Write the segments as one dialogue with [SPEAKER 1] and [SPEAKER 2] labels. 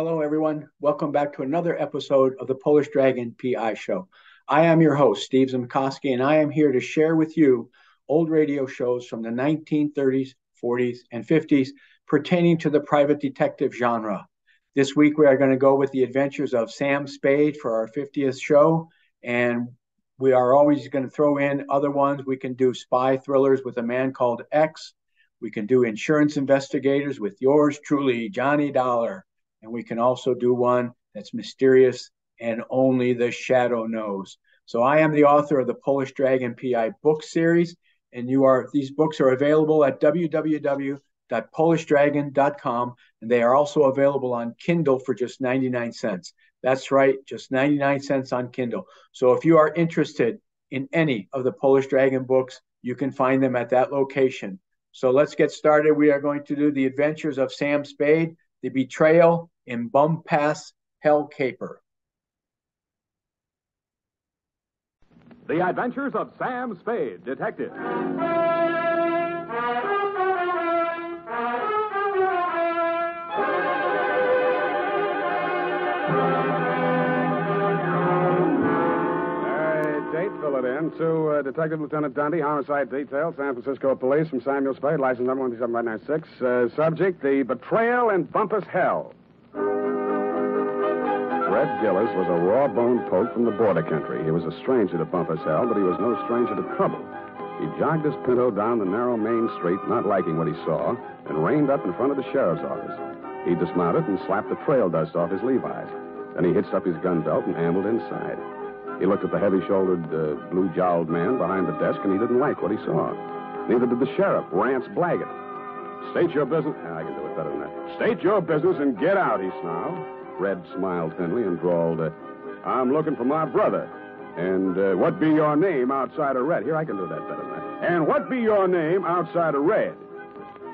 [SPEAKER 1] Hello, everyone. Welcome back to another episode of the Polish Dragon PI Show. I am your host, Steve Zimkowski, and I am here to share with you old radio shows from the 1930s, 40s, and 50s pertaining to the private detective genre. This week, we are going to go with the Adventures of Sam Spade for our 50th show, and we are always going to throw in other ones. We can do spy thrillers with a man called X. We can do insurance investigators with yours truly, Johnny Dollar. And we can also do one that's mysterious and only the shadow knows. So I am the author of the Polish Dragon PI book series, and these books are available at www.polishdragon.com, and they are also available on Kindle for just 99 cents. That's right, just 99 cents on Kindle. So if you are interested in any of the Polish Dragon books, you can find them at that location. So let's get started. We are going to do the Adventures of Sam Spade, the Betrayal in Bumpass Hell Caper.
[SPEAKER 2] The Adventures of Sam Spade, Detective.
[SPEAKER 3] Date, fill it in. To Detective Lieutenant Dundee, Homicide Detail, San Francisco Police, from Samuel Spade, license number 17596. Subject, the Betrayal in Bumpass Hell. Red Gillis was a raw-boned poke from the border country. He was a stranger to Bumpass Hell, but he was no stranger to trouble. He jogged his pinto down the narrow main street, not liking what he saw, and reined up in front of the sheriff's office. He dismounted and slapped the trail dust off his Levi's. Then he hitched up his gun belt and ambled inside. He looked at the heavy-shouldered, blue-jowled man behind the desk, and he didn't like what he saw. Neither did the sheriff, Rance Blaggett. State your business. I can do it better than that. State your business and get out, he snarled. Red smiled thinly and drawled, I'm looking for my brother. And what be your name outside of Red? Here, I can do that better than that. And what be your name outside of Red?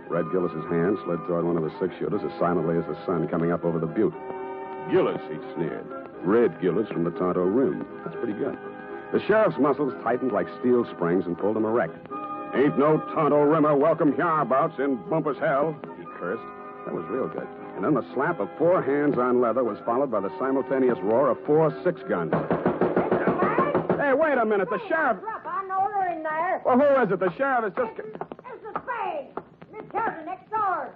[SPEAKER 3] Red Gillis's hand slid toward one of the six-shooters as silently as the sun coming up over the butte. Gillis, he sneered. Red Gillis from the Tonto Rim. That's pretty good. The sheriff's muscles tightened like steel springs and pulled him erect. Ain't no Tonto Rimmer welcome hereabouts in Bumpass Hell, he cursed. That was real good. And then the slap of 4 hands on leather was followed by the simultaneous roar of 4 6-guns. Hey, wait a minute. The sheriff...
[SPEAKER 4] I know they're in there.
[SPEAKER 3] Well, who is it? The sheriff is just...
[SPEAKER 4] Mr. Spade. Miss Kelton next door.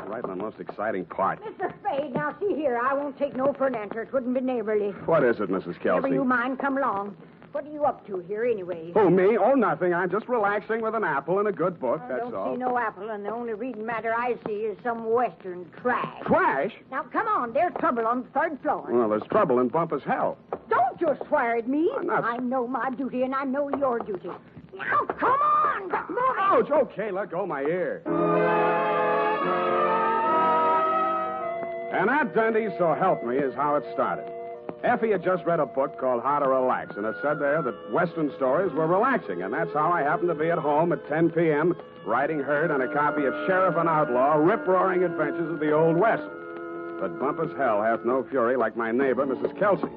[SPEAKER 3] Right in the most exciting part.
[SPEAKER 4] Mr. Spade, now see here. I won't take no for an answer. It wouldn't be neighborly.
[SPEAKER 3] What is it, Mrs. Kelsey?
[SPEAKER 4] Never you mind, come along. What are you up to here, anyway?
[SPEAKER 3] Who, me? Oh, nothing. I'm just relaxing with an apple and a good book, that's all.
[SPEAKER 4] I don't see no apple, and the only reading matter I see is some western trash.
[SPEAKER 3] Trash?
[SPEAKER 4] Now, come on. There's trouble on the 3rd floor.
[SPEAKER 3] Well, there's trouble in Bumpass Hell.
[SPEAKER 4] Don't you swear at me.
[SPEAKER 3] I'm not...
[SPEAKER 4] I know my duty, and I know your duty. Now, come on.
[SPEAKER 3] Ouch, okay, let go my ear. And that, Dundee, so help me, is how it started. Effie had just read a book called How to Relax, and it said there that Western stories were relaxing, and that's how I happened to be at home at 10 p.m., writing herd on a copy of Sheriff and Outlaw, rip-roaring adventures of the Old West. But Bumpass Hell hath no fury like my neighbor, Mrs. Kelsey.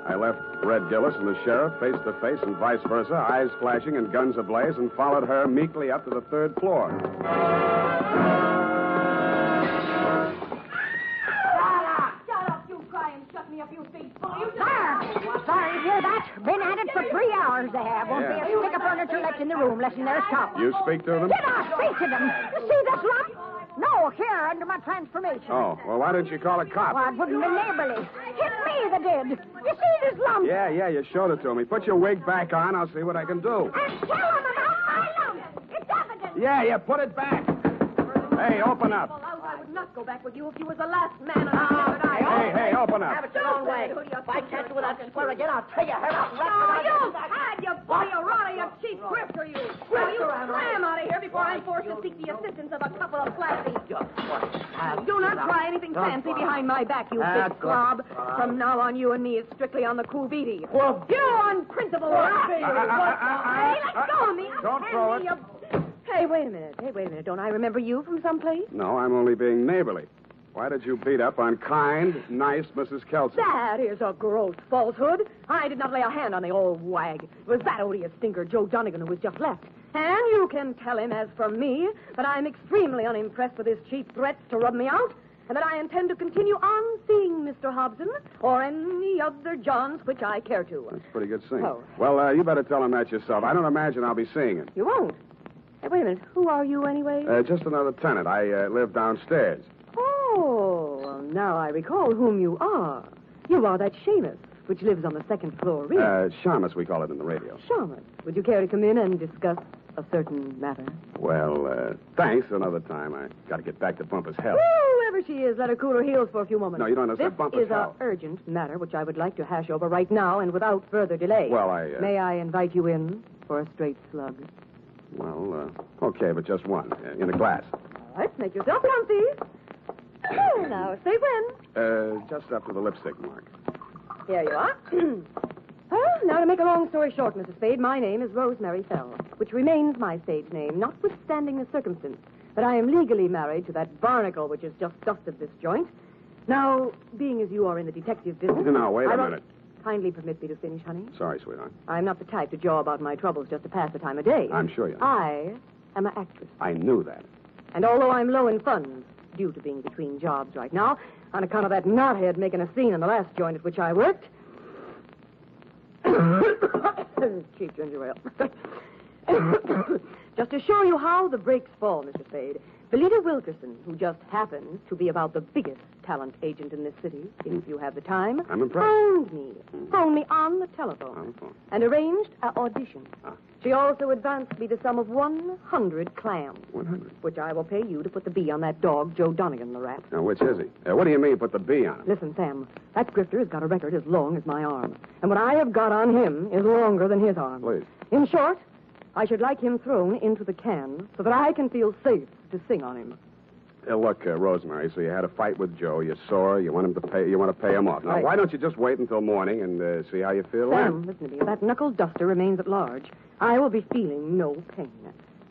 [SPEAKER 3] I left Red Gillis and the sheriff face to face and vice versa, eyes flashing and guns ablaze, and followed her meekly up to the 3rd floor.
[SPEAKER 4] Sorry to hear that. Been at it for 3 hours, they have. Won't be a stick of furniture left in the room, less than their shop.
[SPEAKER 3] You speak to them?
[SPEAKER 4] Did I speak to them? You see this lump? No, here, under my transformation.
[SPEAKER 3] Oh, well, why didn't you call a cop?
[SPEAKER 4] Well, it wouldn't be neighborly. Hit me that did. You see this lump?
[SPEAKER 3] Yeah, you showed it to me. Put your wig back on. I'll see what I can do.
[SPEAKER 4] And tell them about my lump. It's evidence.
[SPEAKER 3] Yeah, put it back. Hey, open up.
[SPEAKER 5] I would not go back with you if you was the last man on the night.
[SPEAKER 3] Hey, open up.
[SPEAKER 5] Have it your own way. If I catch you without swear again, I'll tear your head off. You had, you boy, you rotter, you cheap grifter, you. Now, you slam out of here before I'm forced to seek the assistance of a couple of flashy. Do not try anything fancy behind my back, you big slob. From now on, you and me is strictly on the cool beady. You unprincipled rat. Hey, let go of me.
[SPEAKER 3] Don't throw it.
[SPEAKER 5] Hey, wait a minute. Don't I remember you from someplace?
[SPEAKER 3] No, I'm only being neighborly. Why did you beat up on kind, nice Mrs. Kelsey?
[SPEAKER 5] That is a gross falsehood. I did not lay a hand on the old wag. It was that odious stinker, Joe Donegan, who was just left. And you can tell him, as for me, that I'm extremely unimpressed with his cheap threats to rub me out. and that I intend to continue on seeing Mr. Hobson or any other Johns which I care to.
[SPEAKER 3] That's pretty good singing.
[SPEAKER 5] Oh.
[SPEAKER 3] Well, you better tell him that yourself. I don't imagine I'll be seeing him.
[SPEAKER 5] You won't? Hey, wait a minute. Who are you, anyway?
[SPEAKER 3] Just another tenant. I live downstairs.
[SPEAKER 5] Oh, well, now I recall whom you are. You are that Seamus, which lives on the second floor rear.
[SPEAKER 3] Shamus, we call it in the radio.
[SPEAKER 5] Seamus, would you care to come in and discuss a certain matter?
[SPEAKER 3] Well, thanks. Another time. I got to get back to Bumpass Hell.
[SPEAKER 5] Whoever she is, let her cool her heels for a few moments.
[SPEAKER 3] No, you don't understand.
[SPEAKER 5] This
[SPEAKER 3] Bumpass
[SPEAKER 5] is
[SPEAKER 3] Hell.
[SPEAKER 5] an urgent matter which I would like to hash over right now and without further delay.
[SPEAKER 3] Well,
[SPEAKER 5] May I invite you in for a straight slug?
[SPEAKER 3] Well, okay, but just one. In a glass.
[SPEAKER 5] All right, make yourself comfy. Now, say when.
[SPEAKER 3] Just after the lipstick mark.
[SPEAKER 5] Here you are. Well, now to make a long story short, Mrs. Spade, my name is Rosemary Fell, which remains my stage name, notwithstanding the circumstance that I am legally married to that barnacle which has just dusted this joint. Now, being as you are in the detective business...
[SPEAKER 3] Now, wait a minute.
[SPEAKER 5] Kindly permit me to finish, honey.
[SPEAKER 3] Sorry, sweetheart.
[SPEAKER 5] I'm not the type to jaw about my troubles just to pass the time of day.
[SPEAKER 3] I'm sure you are.
[SPEAKER 5] I am an actress.
[SPEAKER 3] I knew that.
[SPEAKER 5] And although I'm low in funds, due to being between jobs right now, on account of that knothead making a scene in the last joint at which I worked... Cheap ginger ale. Just to show you how the breaks fall, Mr. Spade, Belita Wilkerson, who just happens to be about the biggest talent agent in this city, if you have the time,
[SPEAKER 3] I'm impressed.
[SPEAKER 5] phoned me on the telephone, and arranged an audition. She also advanced me the sum of 100 clams.
[SPEAKER 3] 100?
[SPEAKER 5] Which I will pay you to put the bee on that dog, Joe Donegan, the rat.
[SPEAKER 3] Now, which is he? What do you mean, put the B on him?
[SPEAKER 5] Listen, Sam, that grifter has got a record as long as my arm. And what I have got on him is longer than his arm.
[SPEAKER 3] Please.
[SPEAKER 5] In short, I should like him thrown into the can so that I can feel safe to sing on him.
[SPEAKER 3] Look, Rosemary, so you had a fight with Joe. You're sore. You want to pay him off. Now,
[SPEAKER 5] Right.
[SPEAKER 3] why don't you just wait until morning and see how you feel
[SPEAKER 5] Sam,
[SPEAKER 3] then?
[SPEAKER 5] listen to me. If that knuckle duster remains at large, I will be feeling no pain.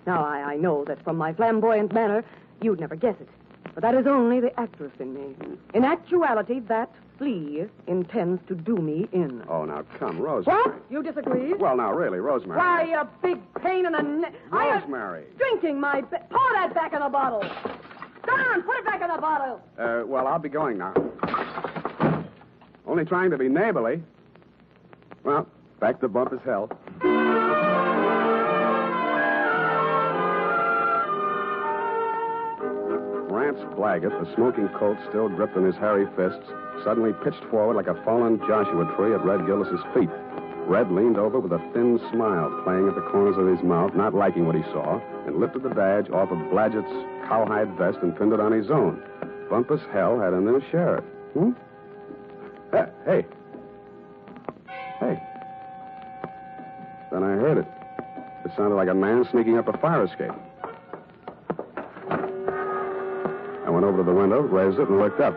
[SPEAKER 5] Now, I know that from my flamboyant manner, you'd never guess it. But that is only the actress in me. In actuality, that flea intends to do me in.
[SPEAKER 3] Oh, now, come, Rosemary.
[SPEAKER 5] What? You disagree?
[SPEAKER 3] Well, now, really, Rosemary.
[SPEAKER 5] Why, you big pain in the neck.
[SPEAKER 3] Rosemary.
[SPEAKER 5] Drinking my... Pour that back in the bottle. Go on, put it back in the bottle.
[SPEAKER 3] Well, I'll be going now. Only trying to be neighborly. Well, back to Bumpass Hell. Rance Blaggett, the smoking Colt still gripped in his hairy fists, suddenly pitched forward like a fallen Joshua tree at Red Gillis's feet. Red leaned over with a thin smile playing at the corners of his mouth, not liking what he saw, and lifted the badge off of Blaggett's cowhide vest and pinned it on his own. Bumpass Hell had a new sheriff. Hey. Then I heard it. It sounded like a man sneaking up a fire escape. I went over to the window, raised it, and looked up.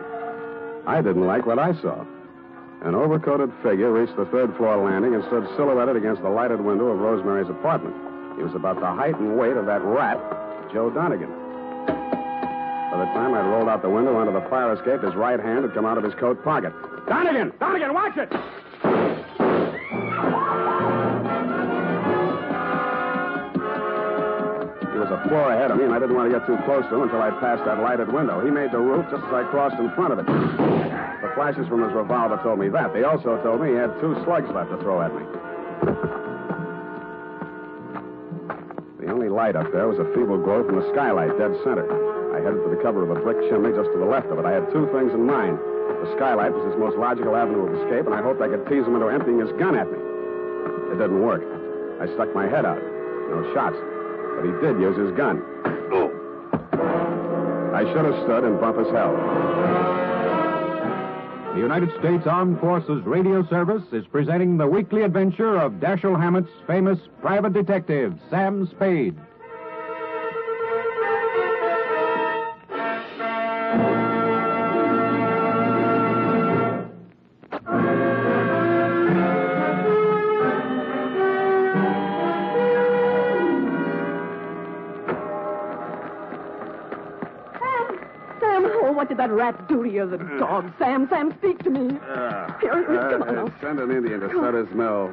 [SPEAKER 3] I didn't like what I saw. An overcoated figure reached the third-floor landing and stood silhouetted against the lighted window of Rosemary's apartment. He was about the height and weight of that rat, Joe Donegan. By the time I'd rolled out the window onto the fire escape, his right hand had come out of his coat pocket. Donegan! Donegan, watch it! He was a floor ahead of me, and I didn't want to get too close to him until I'd passed that lighted window. He made the roof just as I crossed in front of it. The flashes from his revolver told me that. They also told me he had 2 slugs left to throw at me. The only light up there was a feeble glow from the skylight, dead center. I headed for the cover of a brick chimney just to the left of it. I had 2 things in mind. The skylight was his most logical avenue of escape, and I hoped I could tease him into emptying his gun at me. It didn't work. I stuck my head out. No shots. But he did use his gun. I should have stood in Bumpass Hell.
[SPEAKER 2] The United States Armed Forces Radio Service is presenting the weekly adventure of Dashiell Hammett's famous private detective, Sam Spade.
[SPEAKER 5] Sam, oh, what did that rat do to you, the dog? Sam, speak to me. Here, come on now.
[SPEAKER 3] Send an Indian to Sutter's Mill.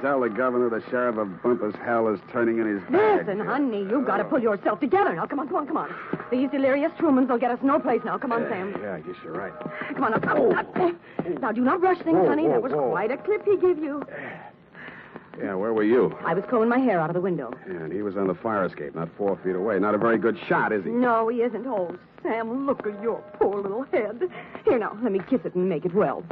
[SPEAKER 3] Tell the governor the sheriff of Bumpass Hell is turning in his bag.
[SPEAKER 5] Listen, honey, you've got to pull yourself together. Now, come on. These delirious Trumans will get us no place now. Come on, Sam.
[SPEAKER 3] Yeah, I guess you're right.
[SPEAKER 5] Come on, now, come. Now, do not rush things, honey. That was quite a clip he gave you.
[SPEAKER 3] Yeah, where were you?
[SPEAKER 5] I was combing my hair out of the window.
[SPEAKER 3] Yeah, and he was on the fire escape, not 4 feet away. Not a very good shot, is he?
[SPEAKER 5] No, he isn't. Oh, Sam, look at your poor little head. Here, now, let me kiss it and make it well.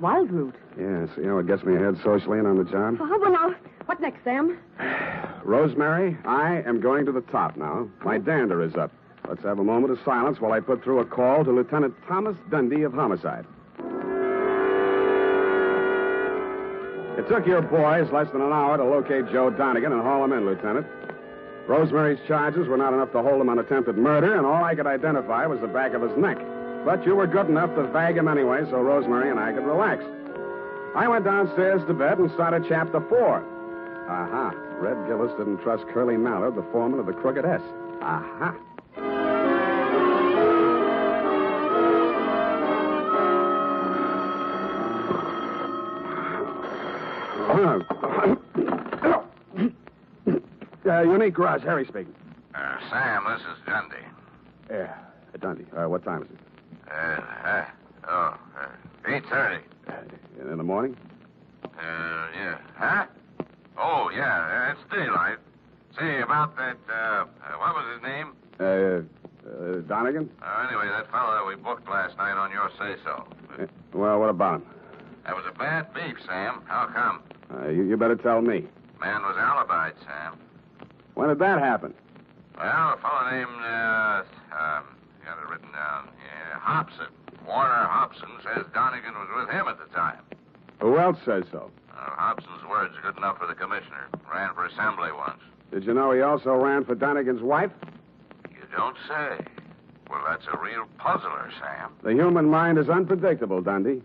[SPEAKER 5] Wild root.
[SPEAKER 3] Yeah, so you know what gets me ahead socially and on the job?
[SPEAKER 5] Well, now, what next, Sam?
[SPEAKER 3] Rosemary, I am going to the top now. My dander is up. Let's have a moment of silence while I put through a call to Lieutenant Thomas Dundee of Homicide. It took your boys less than an hour to locate Joe Donegan and haul him in, Lieutenant. Rosemary's charges were not enough to hold him on attempted murder, and all I could identify was the back of his neck. But you were good enough to bag him anyway, so Rosemary and I could relax. I went downstairs to bed and started Chapter 4. Aha. Red Gillis didn't trust Curly Mallard, the foreman of the Crooked S. Aha. Unique Garage, Harry speaking.
[SPEAKER 6] Sam, this is Dundee.
[SPEAKER 3] Yeah, Dundee. What time is it?
[SPEAKER 6] 8:30.
[SPEAKER 3] In the morning?
[SPEAKER 6] Yeah. Huh? Oh, yeah, it's daylight. Say, about that, what was his name?
[SPEAKER 3] Donegan?
[SPEAKER 6] Anyway, that fellow that we booked last night on your say-so.
[SPEAKER 3] Well, what about him?
[SPEAKER 6] That was a bad beef, Sam. How come?
[SPEAKER 3] You better tell me.
[SPEAKER 6] Man was alibied, Sam.
[SPEAKER 3] When did that happen?
[SPEAKER 6] Well, a fellow named, got it written down. Yeah, Hobson. Warner Hobson says Donegan was with him at the time.
[SPEAKER 3] Who else says so?
[SPEAKER 6] Hobson's word's good enough for the commissioner. Ran for assembly once.
[SPEAKER 3] Did you know he also ran for Donegan's wife?
[SPEAKER 6] You don't say. Well, that's a real puzzler, Sam.
[SPEAKER 3] The human mind is unpredictable, Dundee.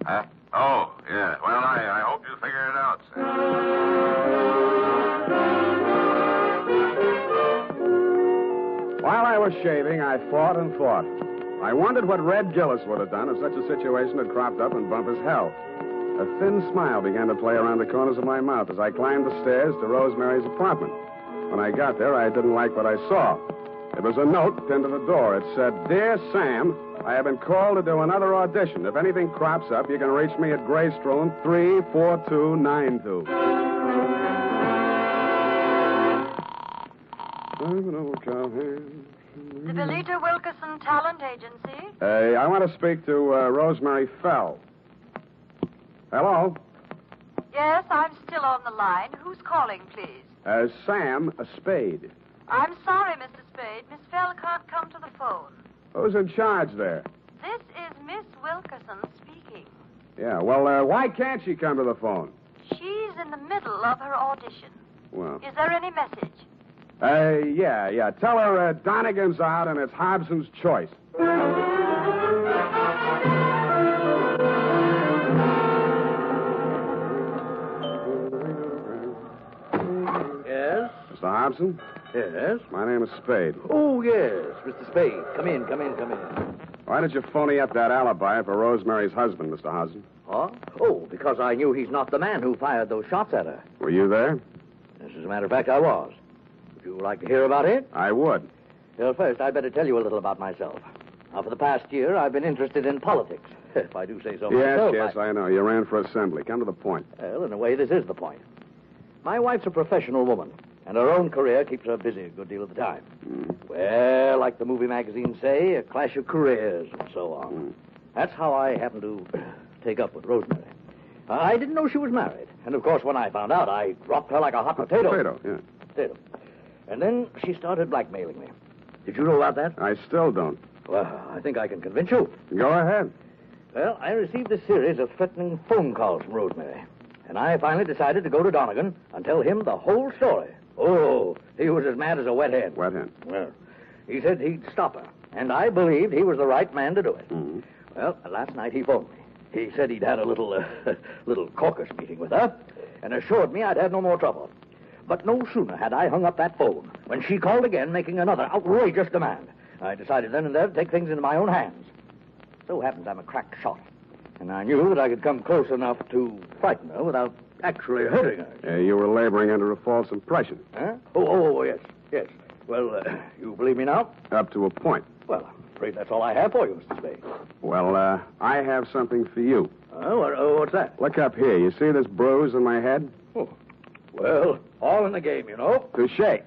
[SPEAKER 6] Huh? Oh, yeah. Well, I hope you figure it out, Sam.
[SPEAKER 3] While I was shaving, I thought and thought. I wondered what Red Gillis would have done if such a situation had cropped up in Bumpass Hell. A thin smile began to play around the corners of my mouth as I climbed the stairs to Rosemary's apartment. When I got there, I didn't like what I saw. It was a note pinned to the door. It said, "Dear Sam, I have been called to do another audition. If anything crops up, you can reach me at Greystone 34292.
[SPEAKER 7] The Belita Wilkerson Talent Agency?
[SPEAKER 3] I want to speak to Rosemary Fell. Hello?
[SPEAKER 7] Yes, I'm still on the line. Who's calling, please?
[SPEAKER 3] Sam Spade.
[SPEAKER 7] I'm sorry, Mr. Spade. Miss Fell can't come to the phone.
[SPEAKER 3] Who's in charge there?
[SPEAKER 7] This is Miss Wilkerson speaking.
[SPEAKER 3] Yeah, well, why can't she come to the phone?
[SPEAKER 7] She's in the middle of her audition.
[SPEAKER 3] Well.
[SPEAKER 7] Is there any message?
[SPEAKER 3] Yeah. Tell her Donegan's out and it's Hobson's choice.
[SPEAKER 8] Yes?
[SPEAKER 3] Mr. Hobson?
[SPEAKER 8] Yes?
[SPEAKER 3] My name is Spade.
[SPEAKER 8] Oh, yes, Mr. Spade. Come in.
[SPEAKER 3] Why did you phony up that alibi for Rosemary's husband, Mr. Hobson?
[SPEAKER 8] Huh? Oh, because I knew he's not the man who fired those shots at her.
[SPEAKER 3] Were you there?
[SPEAKER 8] Yes, as a matter of fact, I was. Would you like to hear about it?
[SPEAKER 3] I would.
[SPEAKER 8] Well, first, I'd better tell you a little about myself. Now, for the past year, I've been interested in politics, if I do say so myself.
[SPEAKER 3] Yes, I know. You ran for assembly. Come to the point.
[SPEAKER 8] Well, in a way, this is the point. My wife's a professional woman, and her own career keeps her busy a good deal of the time. Well, like the movie magazines say, a clash of careers and so on. That's how I happened to take up with Rosemary. I didn't know she was married, and of course, when I found out, I dropped her like a hot potato. Potato. And then she started blackmailing me. Did you know about that?
[SPEAKER 3] I still don't.
[SPEAKER 8] Well, I think I can convince you.
[SPEAKER 3] Go ahead.
[SPEAKER 8] Well, I received a series of threatening phone calls from Rosemary. And I finally decided to go to Donegan and tell him the whole story. Oh, he was as mad as a wet hen.
[SPEAKER 3] Wet hen?
[SPEAKER 8] Well, he said he'd stop her. And I believed he was the right man to do it.
[SPEAKER 3] Mm-hmm.
[SPEAKER 8] Well, last night he phoned me. He said he'd had a little caucus meeting with her and assured me I'd have no more trouble. But no sooner had I hung up that phone when she called again, making another outrageous demand. I decided then and there to take things into my own hands. So happens I'm a crack shot. And I knew that I could come close enough to frighten her without actually hurting her.
[SPEAKER 3] You were laboring under a false impression.
[SPEAKER 8] Huh? Oh, yes. Well, you believe me now?
[SPEAKER 3] Up to a point.
[SPEAKER 8] Well, I'm afraid that's all I have for you, Mr. Spade.
[SPEAKER 3] Well, I have something for you.
[SPEAKER 8] What's that?
[SPEAKER 3] Look up here. You see this bruise on my head?
[SPEAKER 8] Oh, well, all in the game, you know.
[SPEAKER 3] Touche.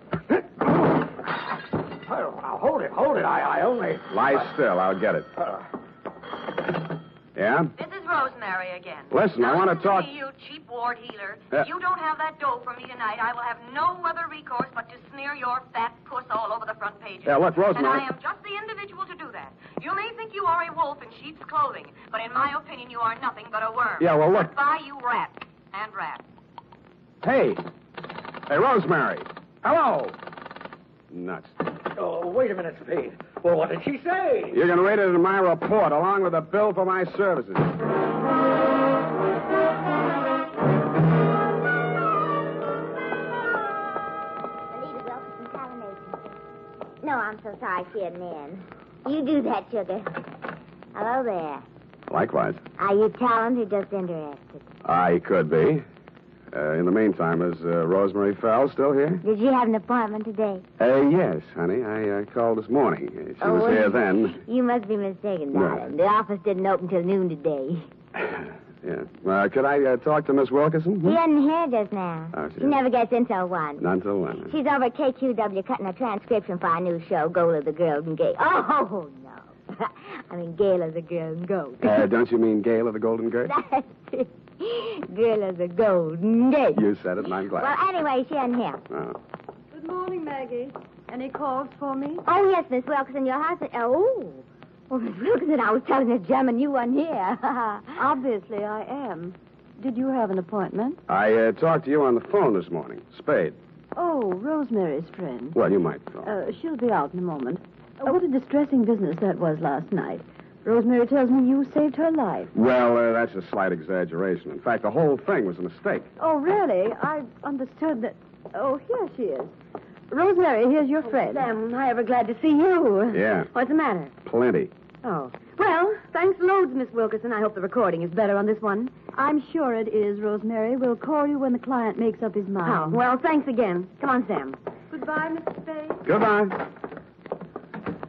[SPEAKER 8] Now, hold it. I only...
[SPEAKER 3] Lie still. I'll get it. Yeah?
[SPEAKER 7] This is Rosemary again.
[SPEAKER 3] Listen, I want to talk...
[SPEAKER 7] You cheap ward healer. If you don't have that dough for me tonight, I will have no other recourse but to smear your fat puss all over the front pages.
[SPEAKER 3] Yeah, look, Rosemary...
[SPEAKER 7] And I am just the individual to do that. You may think you are a wolf in sheep's clothing, but in my opinion, you are nothing but a worm.
[SPEAKER 3] Yeah, well, look...
[SPEAKER 7] Goodbye, you rat. And rat.
[SPEAKER 3] Hey, Rosemary. Hello. Nuts.
[SPEAKER 8] Oh, wait a minute, Spade. Well, what did she say?
[SPEAKER 3] You're going to read it in my report, along with a bill for my services.
[SPEAKER 9] No, I'm so sorry she isn't in. You do that, sugar. Hello there.
[SPEAKER 3] Likewise.
[SPEAKER 9] Are you talent or just interested?
[SPEAKER 3] I could be. In the meantime, is Rosemary Fell still here?
[SPEAKER 9] Did you have an appointment today?
[SPEAKER 3] Yes, honey. I called this morning. She was here then.
[SPEAKER 9] You must be mistaken, darling. The office didn't open till noon today.
[SPEAKER 3] Yeah. Could I talk to Miss Wilkerson?
[SPEAKER 9] She isn't here just now.
[SPEAKER 3] Oh,
[SPEAKER 9] she never gets in till 1.
[SPEAKER 3] Not till 1.
[SPEAKER 9] She's over at KQW cutting a transcription for our new show, Goal of the Golden Gate. Oh, no. I mean, Gale of the Golden Goat.
[SPEAKER 3] Don't you mean Gale of the Golden Gate?
[SPEAKER 9] That's it. Girl of the Golden Gate.
[SPEAKER 3] You said it, and I'm glad.
[SPEAKER 9] Well, anyway, she isn't here.
[SPEAKER 3] Oh.
[SPEAKER 5] Good morning, Maggie. Any calls for me?
[SPEAKER 9] Oh, yes, Miss Wilkerson, your husband... Oh, Miss Wilkerson, I was telling the German you weren't here.
[SPEAKER 5] Obviously, I am. Did you have an appointment?
[SPEAKER 3] I talked to you on the phone this morning. Spade.
[SPEAKER 5] Oh, Rosemary's friend.
[SPEAKER 3] Well, you might phone.
[SPEAKER 5] She'll be out in a moment. What a distressing business that was last night. Rosemary tells me you saved her life.
[SPEAKER 3] Well, that's a slight exaggeration. In fact, the whole thing was a mistake.
[SPEAKER 5] Oh, really? I understood that... Oh, here she is. Rosemary, here's your friend.
[SPEAKER 4] Sam, I ever glad to see you.
[SPEAKER 3] Yeah.
[SPEAKER 4] What's the matter?
[SPEAKER 3] Plenty.
[SPEAKER 4] Oh. Well, thanks loads, Miss Wilkerson. I hope the recording is better on this one.
[SPEAKER 5] I'm sure it is, Rosemary. We'll call you when the client makes up his
[SPEAKER 4] Oh,
[SPEAKER 5] mind.
[SPEAKER 4] well, thanks again. Come on, Sam.
[SPEAKER 5] Goodbye, Mr. Spade.
[SPEAKER 3] Goodbye.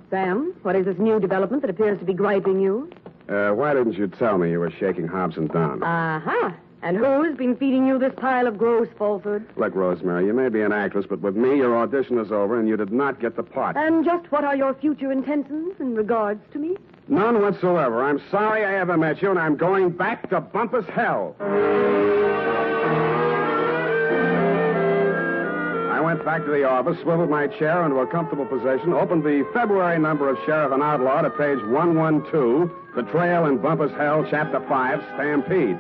[SPEAKER 4] Sam, what is this new development that appears to be griping you?
[SPEAKER 3] Why didn't you tell me you were shaking Hobson down?
[SPEAKER 4] Uh-huh. And who's been feeding you this pile of gross falsehoods?
[SPEAKER 3] Look, Rosemary, you may be an actress, but with me, your audition is over, and you did not get the part.
[SPEAKER 4] And just what are your future intentions in regards to me?
[SPEAKER 3] None whatsoever. I'm sorry I ever met you, and I'm going back to Bumpass Hell. I went back to the office, swiveled my chair into a comfortable position, opened the February number of Sheriff and Outlaw to page 112, Betrayal in Bumpass Hell, Chapter 5, Stampede.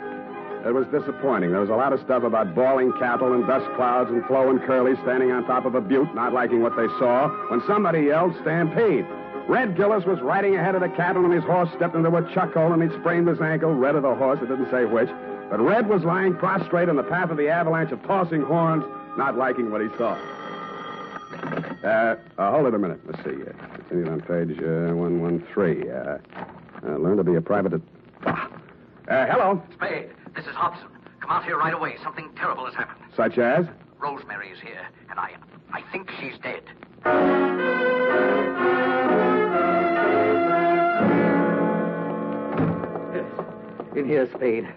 [SPEAKER 3] It was disappointing. There was a lot of stuff about bawling cattle and dust clouds and Flo and Curly standing on top of a butte, not liking what they saw, when somebody yelled, Stampede. Red Gillis was riding ahead of the cattle, and his horse stepped into a chuck hole, and he'd sprained his ankle. Red of the horse, it didn't say which. But Red was lying prostrate in the path of the avalanche of tossing horns, not liking what he saw. Hold it a minute. Let's see. Continued on page 113. Learn to be a private... hello.
[SPEAKER 10] Spade, this is Hobson. Come out here right away. Something terrible has happened.
[SPEAKER 3] Such as?
[SPEAKER 10] Rosemary is here, and I think she's dead.
[SPEAKER 8] In here, Spade.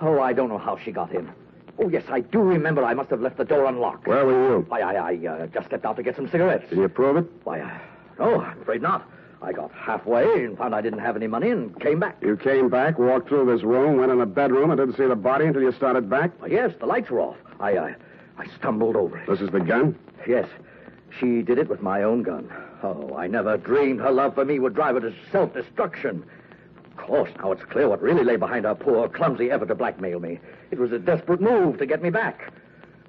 [SPEAKER 8] Oh, I don't know how she got in. Oh, yes, I do remember I must have left the door unlocked.
[SPEAKER 3] Where were you?
[SPEAKER 8] Why, I just stepped out to get some cigarettes.
[SPEAKER 3] Did you prove it?
[SPEAKER 8] Why, no, I'm afraid not. I got halfway and found I didn't have any money and came back.
[SPEAKER 3] You came back, walked through this room, went in the bedroom, and didn't see the body until you started back?
[SPEAKER 8] Well, yes, the lights were off. I stumbled over it.
[SPEAKER 3] This is the gun?
[SPEAKER 8] Yes. She did it with my own gun. Oh, I never dreamed her love for me would drive her to self-destruction. Of course, now it's clear what really lay behind her poor, clumsy effort to blackmail me. It was a desperate move to get me back.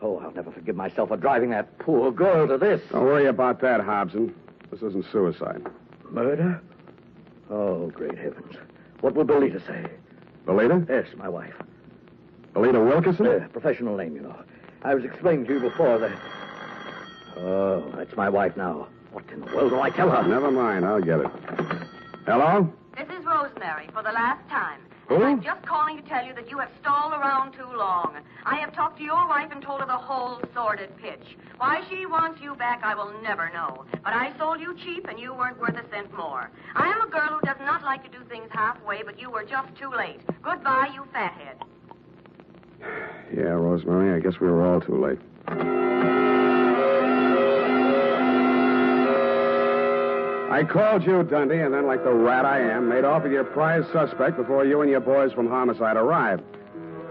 [SPEAKER 8] Oh, I'll never forgive myself for driving that poor girl to this.
[SPEAKER 3] Don't worry about that, Hobson. This isn't suicide.
[SPEAKER 8] Murder? Oh, great heavens. What will Belita say?
[SPEAKER 3] Belita?
[SPEAKER 8] Yes, my wife.
[SPEAKER 3] Belita Wilkerson?
[SPEAKER 8] Professional name, you know. I was explaining to you before that... Oh, that's my wife now. What in the world do I tell her?
[SPEAKER 3] Never mind. I'll get it. Hello?
[SPEAKER 7] This is Rosemary for the last time.
[SPEAKER 3] Who?
[SPEAKER 7] And I'm just calling to tell you that you have stalled around too long. I have talked to your wife and told her the whole sordid pitch. Why she wants you back, I will never know. But I sold you cheap, and you weren't worth a cent more. I am a girl who does not like to do things halfway, but you were just too late. Goodbye, you fathead.
[SPEAKER 3] Yeah, Rosemary, I guess we were all too late. I called you, Dundee, and then, like the rat I am, made off with your prize suspect before you and your boys from Homicide arrived.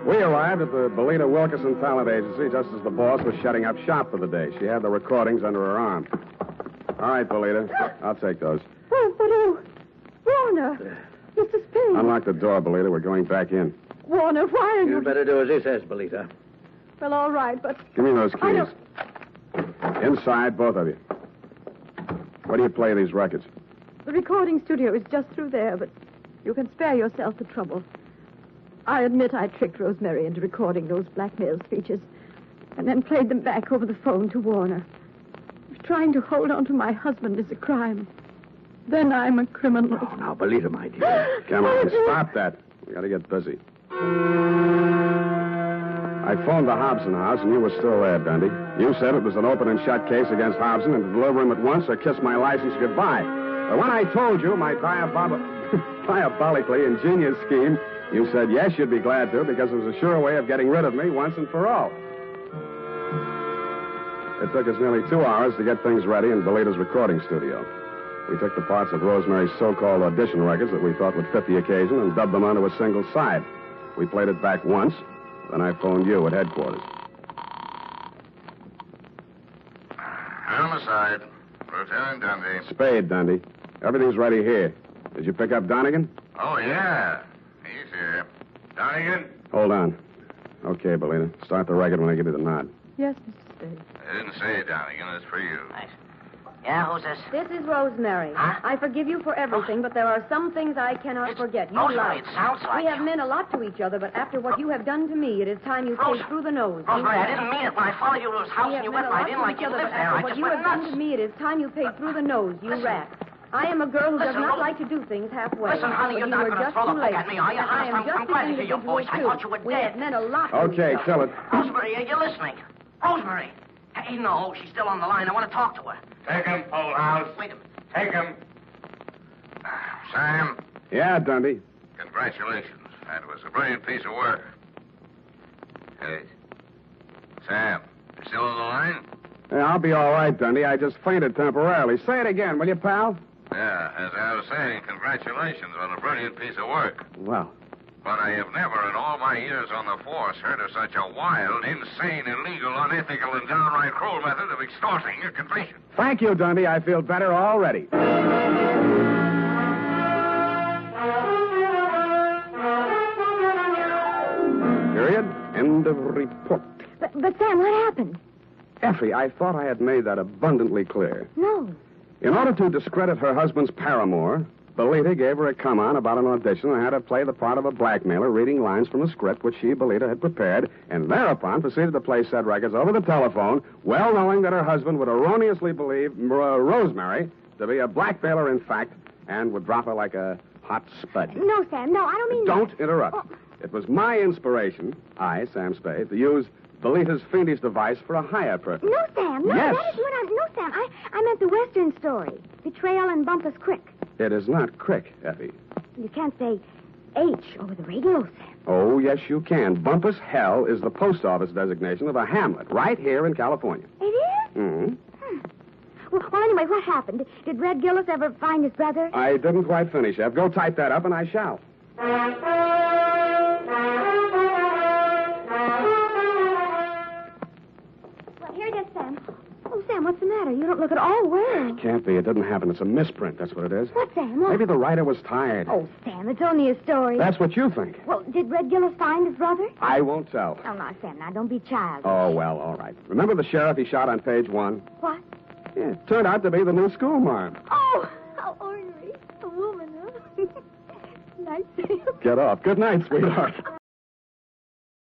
[SPEAKER 3] We arrived at the Belita Wilkerson Talent Agency just as the boss was shutting up shop for the day. She had the recordings under her arm. All right, Belita, I'll take those.
[SPEAKER 5] Warner, Mr. Spade.
[SPEAKER 3] Unlock the door, Belita. We're going back in.
[SPEAKER 5] Warner, why are you...
[SPEAKER 8] You'd better do as he says, Belita.
[SPEAKER 5] Well, all right, but...
[SPEAKER 3] Give me those keys. Inside, both of you. Where do you play these records?
[SPEAKER 5] The recording studio is just through there, but you can spare yourself the trouble. I admit I tricked Rosemary into recording those blackmail speeches and then played them back over the phone to Warner. If trying to hold on to my husband is a crime, then I'm a criminal.
[SPEAKER 8] Oh, now, Belita, my dear.
[SPEAKER 3] Come on, stop that. We gotta get busy. I phoned the Hobson house, and you were still there, Dundee. You said it was an open and shut case against Hobson, and to deliver him at once or kiss my license goodbye. But when I told you my diabolically ingenious scheme, you said yes, you'd be glad to, because it was a sure way of getting rid of me once and for all. It took us nearly 2 hours to get things ready in Belita's recording studio. We took the parts of Rosemary's so-called audition records that we thought would fit the occasion and dubbed them onto a single side. We played it back once. Then I phoned you at headquarters.
[SPEAKER 6] Homicide. Lieutenant Dundee.
[SPEAKER 3] Spade, Dundee. Everything's ready here. Did you pick up Donegan?
[SPEAKER 6] Oh, yeah. He's here. Donegan?
[SPEAKER 3] Hold on. Okay, Belita. Start the record when I give you the nod.
[SPEAKER 5] Yes, Mr. Spade.
[SPEAKER 6] I didn't say Donegan. It's for you.
[SPEAKER 10] Thanks. Yeah, who's this?
[SPEAKER 4] This is Rosemary.
[SPEAKER 10] Huh?
[SPEAKER 4] I forgive you for everything, but there are some things I cannot forget. You
[SPEAKER 10] Rosemary,
[SPEAKER 4] lied.
[SPEAKER 10] it sounds like
[SPEAKER 4] We have
[SPEAKER 10] you.
[SPEAKER 4] meant a lot to each other, but after what you have done to me, it is time you
[SPEAKER 10] Rose-
[SPEAKER 4] paid through the nose.
[SPEAKER 10] Rosemary, I didn't mean it. When I followed you to his house
[SPEAKER 4] We
[SPEAKER 10] and
[SPEAKER 4] have
[SPEAKER 10] you went
[SPEAKER 4] meant a
[SPEAKER 10] right
[SPEAKER 4] lot
[SPEAKER 10] in
[SPEAKER 4] to
[SPEAKER 10] like
[SPEAKER 4] each
[SPEAKER 10] you
[SPEAKER 4] other,
[SPEAKER 10] lived
[SPEAKER 4] but
[SPEAKER 10] there,
[SPEAKER 4] after
[SPEAKER 10] I
[SPEAKER 4] what
[SPEAKER 10] just
[SPEAKER 4] you
[SPEAKER 10] went
[SPEAKER 4] have done
[SPEAKER 10] nuts.
[SPEAKER 4] to me, it is time you paid through the nose, you
[SPEAKER 10] Listen.
[SPEAKER 4] rat. I am a girl who does
[SPEAKER 10] Listen,
[SPEAKER 4] not
[SPEAKER 10] Rose-
[SPEAKER 4] like to do things halfway.
[SPEAKER 10] Listen, honey,
[SPEAKER 4] but
[SPEAKER 10] you're
[SPEAKER 4] you
[SPEAKER 10] not
[SPEAKER 4] were
[SPEAKER 10] going to
[SPEAKER 4] just
[SPEAKER 10] throw the
[SPEAKER 4] too
[SPEAKER 10] book
[SPEAKER 4] late.
[SPEAKER 10] at me, are you?
[SPEAKER 4] I am
[SPEAKER 10] I'm
[SPEAKER 4] just
[SPEAKER 10] glad to
[SPEAKER 4] as
[SPEAKER 10] hear your
[SPEAKER 4] individual,
[SPEAKER 10] voice. I
[SPEAKER 4] too.
[SPEAKER 10] thought you were
[SPEAKER 4] We
[SPEAKER 10] dead.
[SPEAKER 4] have meant a lot to
[SPEAKER 3] Okay,
[SPEAKER 4] each other.
[SPEAKER 3] kill it.
[SPEAKER 10] Rosemary, are you listening? Rosemary. Hey, no, she's still on the line. I want to talk to her.
[SPEAKER 6] Take him, Polehouse.
[SPEAKER 10] Wait a minute.
[SPEAKER 6] Take him. Sam,
[SPEAKER 3] Yeah, Dundee.
[SPEAKER 6] congratulations. That was a brilliant piece of work. Hey, Sam, you still on the line?
[SPEAKER 3] Yeah, I'll be all right, Dundee. I just fainted temporarily. Say it again, will you, pal?
[SPEAKER 6] Yeah, as I was saying, congratulations on a brilliant piece of work.
[SPEAKER 3] Well,
[SPEAKER 6] But I have never in all my years on the force heard of such a wild, insane, illegal, unethical, and downright cruel method of extorting a confession.
[SPEAKER 3] thank you, Dundee. I feel better already. Period. End of report.
[SPEAKER 9] But Sam, what happened?
[SPEAKER 3] Effie, I thought I had made that abundantly clear.
[SPEAKER 9] No.
[SPEAKER 3] In order to discredit her husband's paramour, Belita gave her a come-on about an audition and had her play the part of a blackmailer reading lines from a script which she, Belita, had prepared, and thereupon proceeded to play said records over the telephone, well knowing that her husband would erroneously believe Rosemary to be a blackmailer in fact, and would drop her like a hot spud.
[SPEAKER 9] No, Sam, no, I don't mean
[SPEAKER 3] Don't
[SPEAKER 9] that.
[SPEAKER 3] interrupt.
[SPEAKER 9] Oh.
[SPEAKER 3] It was my inspiration, I, Sam Spade, to use Belita's fiendish device for a higher purpose.
[SPEAKER 9] No, Sam, no,
[SPEAKER 3] Yes.
[SPEAKER 9] that is what I... No, Sam, I meant the Western story. Betrayal in Bumpass Creek.
[SPEAKER 3] It is not Crick, Effie.
[SPEAKER 9] You can't say H over the radio, Sam.
[SPEAKER 3] Oh, yes, you can. Bumpass Hell is the post office designation of a hamlet right here in California.
[SPEAKER 9] It is?
[SPEAKER 3] Mm-hmm.
[SPEAKER 9] Well, anyway, what happened? Did Red Gillis ever find his brother?
[SPEAKER 3] I didn't quite finish, Ev. Go type that up, and I shall.
[SPEAKER 9] Well, here it is, Sam. Oh, Sam, what's the matter? You don't look at all well.
[SPEAKER 3] Can't be. It didn't happen. It's a misprint. That's what it is.
[SPEAKER 9] What, Sam? What?
[SPEAKER 3] Maybe the writer was tired.
[SPEAKER 9] Oh, Sam, it's only a story.
[SPEAKER 3] That's what you think.
[SPEAKER 9] Well, did Red Gillis find his brother?
[SPEAKER 3] I won't tell.
[SPEAKER 9] Oh, now, Sam, now, don't be childish.
[SPEAKER 3] Oh, well, all right. Remember the sheriff he shot on page 1?
[SPEAKER 9] What?
[SPEAKER 3] Yeah, it turned out to be the new schoolmarm.
[SPEAKER 9] Oh, how ornery. A woman, huh? Nice.
[SPEAKER 3] Get off. Good night, sweetheart.